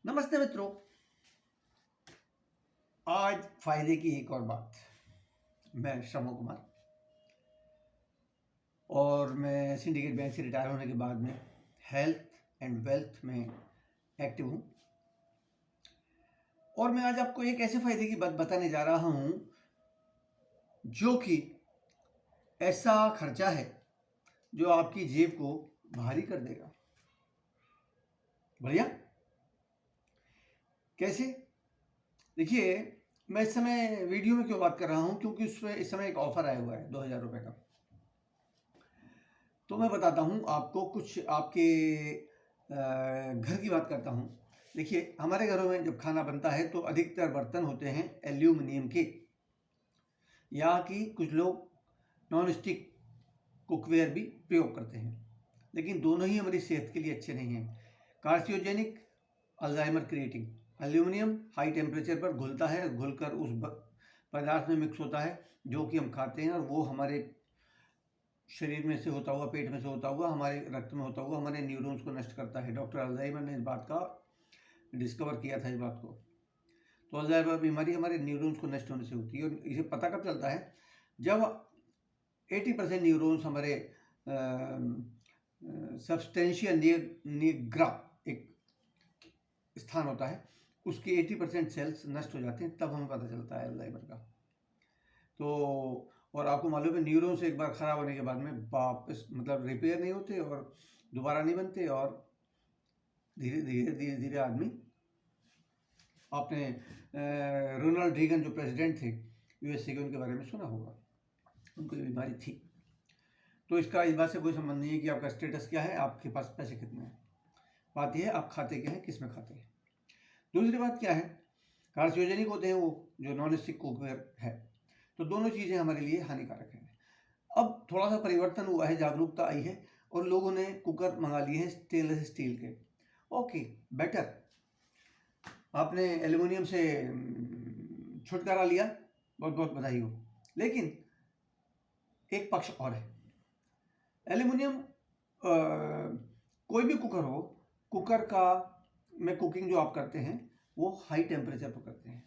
नमस्ते मित्रों। आज फायदे की एक और बात। मैं श्रवण कुमार और मैं सिंडिकेट बैंक से रिटायर होने के बाद में हेल्थ एंड वेल्थ में एक्टिव हूँ। और मैं आज आपको एक ऐसे फायदे की बात बताने जा रहा हूँ जो कि ऐसा खर्चा है जो आपकी जेब को भारी कर देगा। बढ़िया। कैसे? देखिए, मैं इस समय वीडियो में क्यों बात कर रहा हूँ, क्योंकि उसमें इस समय एक ऑफर आया हुआ है 2000 रुपये का। तो मैं बताता हूँ आपको, कुछ आपके घर की बात करता हूँ। देखिए, हमारे घरों में जब खाना बनता है तो अधिकतर बर्तन होते हैं एल्यूमिनियम के, या कि कुछ लोग नॉन स्टिक कुकवेयर भी प्रयोग करते हैं, लेकिन दोनों ही हमारी सेहत के लिए अच्छे नहीं हैं। कार्सियोजेनिक, Alzheimer creating. Aluminium high temperature पर घुलता है, घुलकर उस पदार्थ में मिक्स होता है जो कि हम खाते हैं, और वो हमारे शरीर में से होता हुआ, पेट में से होता हुआ, हमारे रक्त में होता हुआ हमारे न्यूरॉन्स को नष्ट करता है। डॉक्टर अल्जाइमर ने इस बात का डिस्कवर किया था, इस बात को। तो अल्जाइमर बीमारी हमारे न्यूरॉन्स को नष्ट होने से होती है, और इसे पता कब चलता है? जब 80% न्यूरॉन्स हमारे सब्सटेंशिया निग्रा एक स्थान होता है, उसके 80% सेल्स नष्ट हो जाते हैं, तब हमें पता चलता है अल्जाइमर का। तो और आपको मालूम है, न्यूरॉन्स एक बार ख़राब होने के बाद में वापस मतलब रिपेयर नहीं होते और दोबारा नहीं बनते, और धीरे धीरे धीरे धीरे आदमी, आपने रोनाल्ड रीगन जो प्रेसिडेंट थे यूएसए के, उनके बारे में सुना होगा, उनको ये बीमारी थी। तो इसका इस बात से कोई संबंध नहीं है कि आपका स्टेटस क्या है, आपके पास पैसे कितने हैं। बात यह है आप खाते क्या हैं, किस में खाते हैं। दूसरी बात क्या है, कार्सियोजेनिक होते हैं वो, जो नॉन स्टिक कुकवेयर है। तो दोनों चीज़ें हमारे लिए हानिकारक हैं। अब थोड़ा सा परिवर्तन हुआ है, जागरूकता आई है, और लोगों ने कुकर मंगा लिए हैं स्टेनलेस स्टील के। Okay, better. आपने एल्युमिनियम से छुटकारा लिया, बहुत बहुत बधाई हो। लेकिन एक पक्ष और है। एल्युमिनियम कोई भी कुकर हो, कुकर का में कुकिंग जो आप करते हैं वो हाई टेम्परेचर पर करते हैं,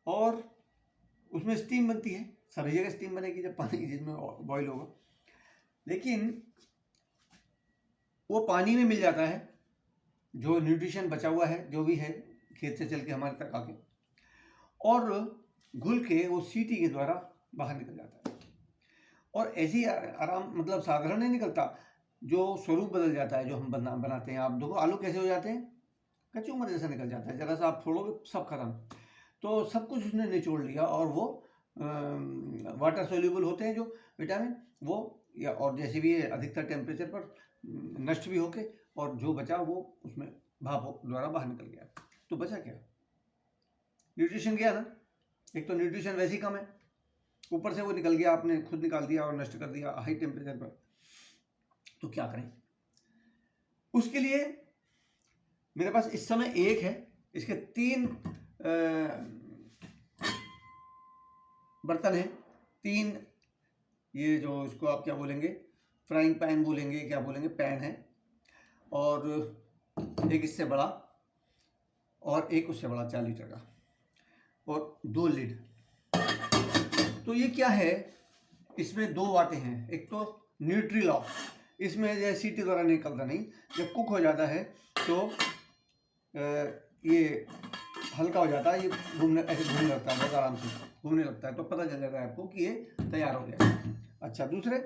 और उसमें स्टीम बनती है। सभी जगह स्टीम बनेगी जब पानी जिसमें बॉईल होगा, लेकिन वो पानी में मिल जाता है जो न्यूट्रिशन बचा हुआ है, जो भी है खेत से चल के हमारे तक आके, और घुल के वो सीटी के द्वारा बाहर निकल जाता है। और ऐसे ही आराम, मतलब साधारण नहीं निकलता, जो स्वरूप बदल जाता है, जो हम बनाते हैं। आप देखो आलू कैसे हो जाते हैं, कचूमर जैसा निकल जाता है, जरा सा आप छोड़ोगे सब खत्म। तो सब कुछ उसने निचोड़ लिया, और वो वाटर सोल्यूबल होते हैं जो विटामिन, वो या और जैसे भी अधिकतर टेम्परेचर पर नष्ट भी होके, और जो बचा वो उसमें भाप द्वारा बाहर निकल गया। तो बचा क्या? न्यूट्रिशन गया ना। एक तो न्यूट्रिशन वैसे ही कम है, ऊपर से वो निकल गया, आपने खुद निकाल दिया और नष्ट कर दिया हाई टेम्परेचर पर। तो क्या करें? उसके लिए मेरे पास इस समय एक है, इसके 3 बर्तन हैं, 3, ये जो इसको आप क्या बोलेंगे, फ्राइंग पैन बोलेंगे, क्या बोलेंगे, पैन है, और एक इससे बड़ा, और एक उससे बड़ा 4 लीटर का, और 2 लिड। तो ये क्या है, इसमें 2 बातें हैं। एक तो न्यूट्रीलॉ, इसमें जैसे सीटी द्वारा निकलता नहीं, जब कुक हो जाता है तो ये हल्का हो जाता है, ये घूमने, ऐसे घूमने लगता है, बहुत आराम से घूमने लगता है, तो पता चल जाता है आपको कि ये तैयार हो गया। अच्छा, दूसरे,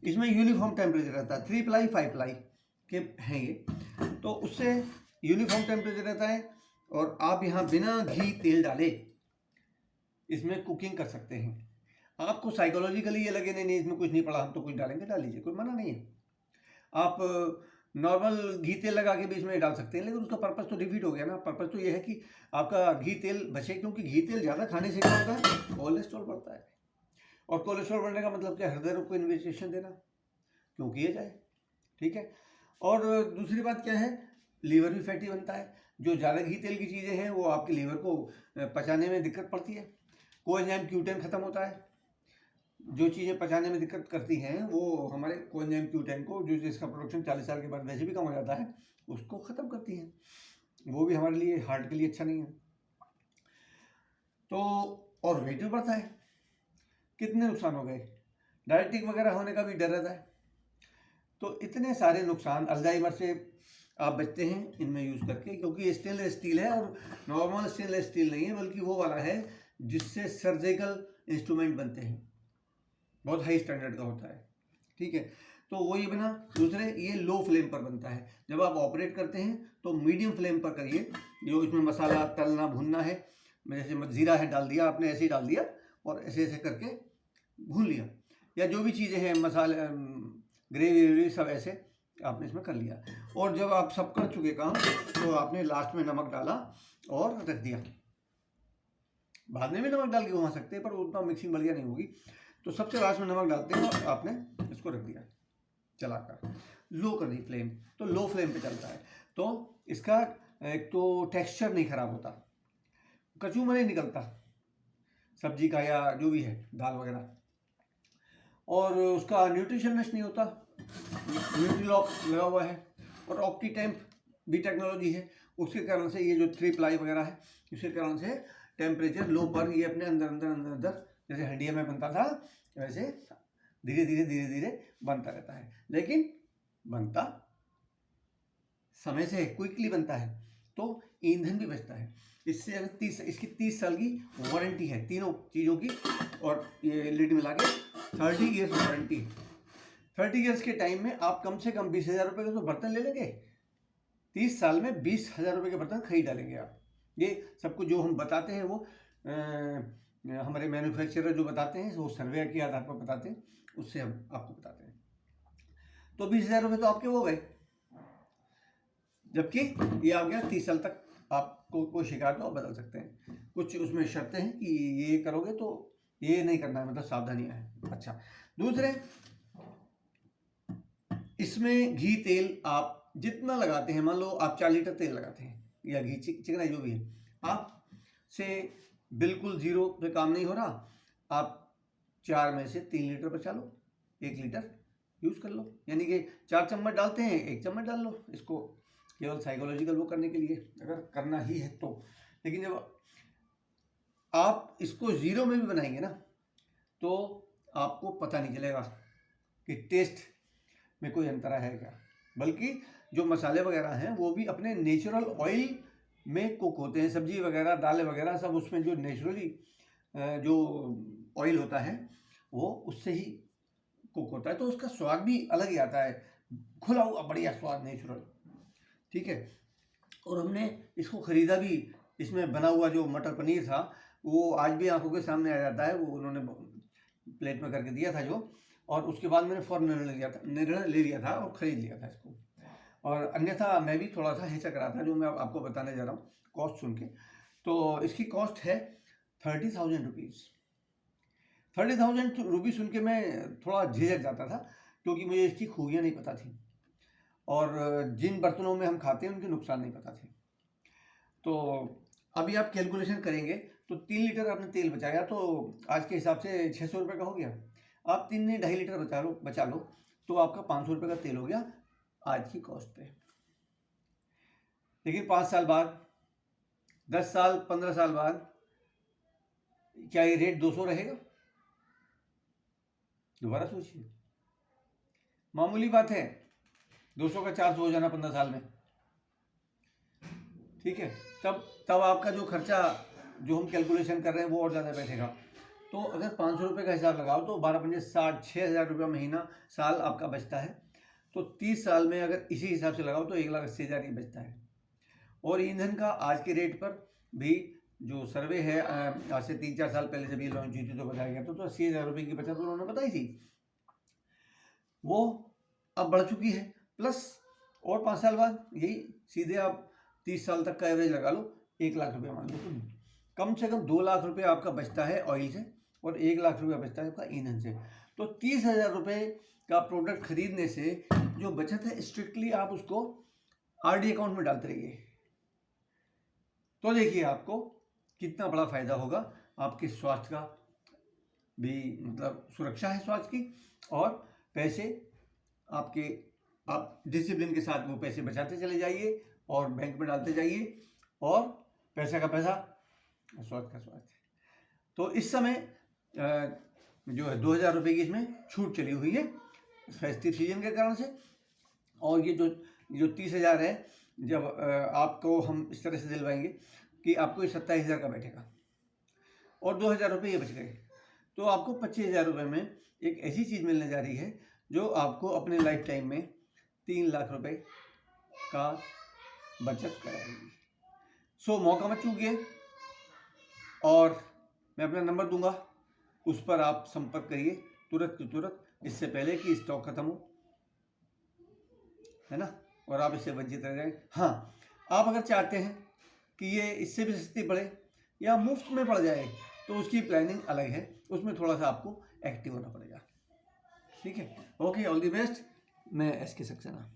इसमें यूनिफॉर्म टेम्परेचर रहता है, 3 प्लाई 5 प्लाई के हैं ये, तो उससे यूनिफॉर्म टेम्परेचर रहता है, और आप यहाँ बिना घी तेल डाले इसमें कुकिंग कर सकते हैं। आपको साइकोलॉजिकली ये लगे नहीं इसमें कुछ नहीं पड़ा, हम तो कुछ डालेंगे, डाल लीजिए, कोई मना नहीं है। आप नॉर्मल घी तेल लगा के भी इसमें डाल सकते हैं, लेकिन उसका पर्पस तो डिफीट हो गया ना। पर्पस तो ये है कि आपका घी तेल बचे, क्योंकि घी तेल ज़्यादा खाने से क्या होता है, कोलेस्ट्रॉल बढ़ता है, और कोलेस्ट्रॉल बढ़ने का मतलब क्या, हृदय रोग को इन्वेस्टिगेशन देना, क्यों किए जाए, ठीक है। और दूसरी बात क्या है, लीवर भी फैटी बनता है। जो ज़्यादा घी तेल की चीज़ें हैं वो आपके लीवर को पचाने में दिक्कत पड़ती है, कोएंजाइम Q10 खत्म होता है, जो चीज़ें पचाने में दिक्कत करती हैं वो हमारे कोएंजाइम Q10 को, जो जिसका प्रोडक्शन 40 साल के बाद वैसे भी कम हो जाता है, उसको ख़त्म करती हैं। वो भी हमारे लिए, हार्ट के लिए अच्छा नहीं है। तो और वेट भी बढ़ता है। कितने नुकसान हो गए, डायबिटिक वगैरह होने का भी डर रहता है। तो इतने सारे नुकसान, अल्जाइमर से आप बचते हैं इनमें यूज़ करके, क्योंकि ये स्टेनलेस स्टील है और नॉर्मल स्टेनलेस स्टील नहीं है, बल्कि वो वाला है जिससे सर्जिकल इंस्ट्रूमेंट बनते हैं, बहुत हाई स्टैंडर्ड का होता है। ठीक है, तो वो ये बना। दूसरे, ये लो फ्लेम पर बनता है। जब आप ऑपरेट करते हैं तो मीडियम फ्लेम पर करिए। जो इसमें मसाला तलना भुनना है, जैसे जीरा है डाल दिया आपने, ऐसे ही डाल दिया और ऐसे ऐसे करके भून लिया, या जो भी चीज़ें हैं मसाले, ग्रेवी वेवी सब ऐसे आपने इसमें कर लिया। और जब आप सब कर चुके काम, तो आपने लास्ट में नमक डाला और रख दिया। बाद में भी नमक डाल के घुमा सकते हैं, पर उतना मिक्सिंग बढ़िया नहीं होगी, तो सबसे लास्ट में नमक डालते हैं और आपने इसको रख दिया चलाकर। लो कर दी फ्लेम, तो लो फ्लेम पे चलता है, तो इसका एक तो टेक्सचर नहीं खराब होता, कचूमर नहीं निकलता सब्जी का या जो भी है दाल वगैरह, और उसका न्यूट्रिशननेस नहीं होता, न्यूट्रीलॉक लगा हुआ है, और ऑप्टीटेम्प भी टेक्नोलॉजी है। उसके कारण से ये जो 3 प्लाई वगैरह है, इसके कारण से टेम्परेचर लो पर ये अपने अंदर अंदर अंदर अंदर जैसे हंडिया में बनता था वैसे धीरे धीरे बनता रहता है। लेकिन बनता समय से क्विकली बनता है, तो ईंधन भी बचता है। इससे अगर इसकी 30 साल की वारंटी है तीनों चीज़ों की, और ये लिड मिला के 30 ईयर्स वारंटी। 30 ईयर्स के टाइम में आप कम से कम 20,000 रुपये का तो बर्तन ले लेंगे, 30 साल में 20,000 रुपये के बर्तन खरीद डालेंगे आप। ये सब कुछ जो हम बताते हैं वो हमारे मैन्युफैक्चरर जो बताते हैं, वो सर्वे के आधार पर बताते हैं, उससे हम आपको बताते हैं। तो 20,000 रुपये तो आपके हो गए, जबकि ये आ गया 30 साल तक आपको कोई शिकायत हो आप बदल सकते हैं। कुछ उसमें शर्तें हैं कि ये करोगे तो ये नहीं करना है, मतलब सावधानियां हैं। अच्छा, दूसरे, इसमें घी तेल आप जितना लगाते हैं, मान लो आप 4 लीटर तेल लगाते हैं या घी चिकना जो भी है, आप से बिल्कुल जीरो पे काम नहीं हो रहा, आप 4 में से 3 लीटर बचा लो, 1 लीटर यूज़ कर लो। यानी कि 4 चम्मच डालते हैं, 1 चम्मच डाल लो, इसको केवल साइकोलॉजिकल वो करने के लिए, अगर करना ही है तो। लेकिन जब आप इसको ज़ीरो में भी बनाएंगे ना, तो आपको पता नहीं चलेगा कि टेस्ट में कोई अंतरा है क्या, बल्कि जो मसाले वगैरह हैं वो भी अपने नेचुरल ऑयल में कुक होते हैं। सब्जी वगैरह, दालें वगैरह सब उसमें जो नेचुरली जो ऑयल होता है वो उससे ही कुक होता है, तो उसका स्वाद भी अलग ही आता है, खुला हुआ बढ़िया स्वाद, नेचुरल। ठीक है, और हमने इसको ख़रीदा भी, इसमें बना हुआ जो मटर पनीर था वो आज भी आंखों के सामने आ जाता है, वो उन्होंने प्लेट में करके दिया था जो, और उसके बाद मैंने फ़ौरन निर्णय ले लिया था और ख़रीद लिया था इसको। और अन्यथा मैं भी थोड़ा सा हिचक रहा था, जो मैं आपको बताने जा रहा हूँ कॉस्ट सुन के। तो इसकी कॉस्ट है 30,000 रुपीज़। 30,000 रुपीज़ सुन के मैं थोड़ा झिझक जाता था, क्योंकि मुझे इसकी खूबियाँ नहीं पता थी, और जिन बर्तनों में हम खाते हैं उनके नुकसान नहीं पता थे। तो अभी आप कैलकुलेशन करेंगे तो 3 लीटर आपने तेल बचाया, तो आज के हिसाब से 600 रुपये का हो गया। आप 3 नहीं 2.5 लीटर बचा लो तो आपका 500 रुपये का तेल हो गया आज की कॉस्ट पे। लेकिन 5 साल बाद, 10 साल, 15 साल बाद क्या ये रेट 200 रहेगा? दोबारा सोचिए, मामूली बात है, 200 का 400 हो जाना 15 साल में। ठीक है, तब आपका जो खर्चा जो हम कैलकुलेशन कर रहे हैं वो और ज़्यादा बैठेगा। तो अगर 500 रुपये का हिसाब लगाओ तो 12×5 60, 6,000 रुपये महीना साल आपका बचता है। तो 30 साल में अगर इसी हिसाब से लगाओ तो 1,80,000 ही बचता है। और ईंधन का आज के रेट पर भी जो सर्वे है, आज से 3-4 साल पहले जब ये लॉन्च हुई थी तो बताया गया था, तो 80,000 रुपये की बचत उन्होंने बताई थी, वो अब बढ़ चुकी है। प्लस और 5 साल बाद यही सीधे आप 30 साल तक का एवरेज लगा लो, 1 लाख रुपये मान लो, तो कम से कम 2 लाख रुपये आपका बचता है ऑयल से, और 1 लाख रुपया बचता है आपका ईंधन से। तो 30,000 रुपये का प्रोडक्ट खरीदने से जो बचत है, स्ट्रिक्टली आप उसको RD अकाउंट में डालते रहिए, तो देखिए आपको कितना बड़ा फायदा होगा आपके स्वास्थ्य का भी मतलब सुरक्षा है स्वास्थ्य की, और पैसे आपके, आप डिसिप्लिन के साथ वो पैसे बचाते चले जाइए और बैंक में डालते जाइए, और पैसा का पैसा, स्वास्थ्य का स्वास्थ्य। तो इस समय जो है 2,000 रुपये की इसमें छूट चली हुई है फेस्टिव सीजन के कारण से। और ये जो 30,000 है, जब आपको हम इस तरह से दिलवाएंगे कि आपको ये 27,000 का बैठेगा और 2,000 रुपये ये बच गए, तो आपको 25,000 रुपये में एक ऐसी चीज़ मिलने जा रही है जो आपको अपने लाइफ टाइम में 3 लाख रुपए का बचत कराएगी। सो मौका मत चूकिए, और मैं अपना नंबर दूंगा, उस पर आप संपर्क करिए तुरंत की तुरंत, इससे पहले कि स्टॉक खत्म हो, है ना, और आप इससे वंचित रह जाएंगे। हाँ, आप अगर चाहते हैं कि ये इससे भी सस्ती पड़े या मुफ्त में पड़ जाए, तो उसकी प्लानिंग अलग है, उसमें थोड़ा सा आपको एक्टिव होना पड़ेगा। ठीक है, ओके, ऑल द बेस्ट। मैं SK सक्सेना।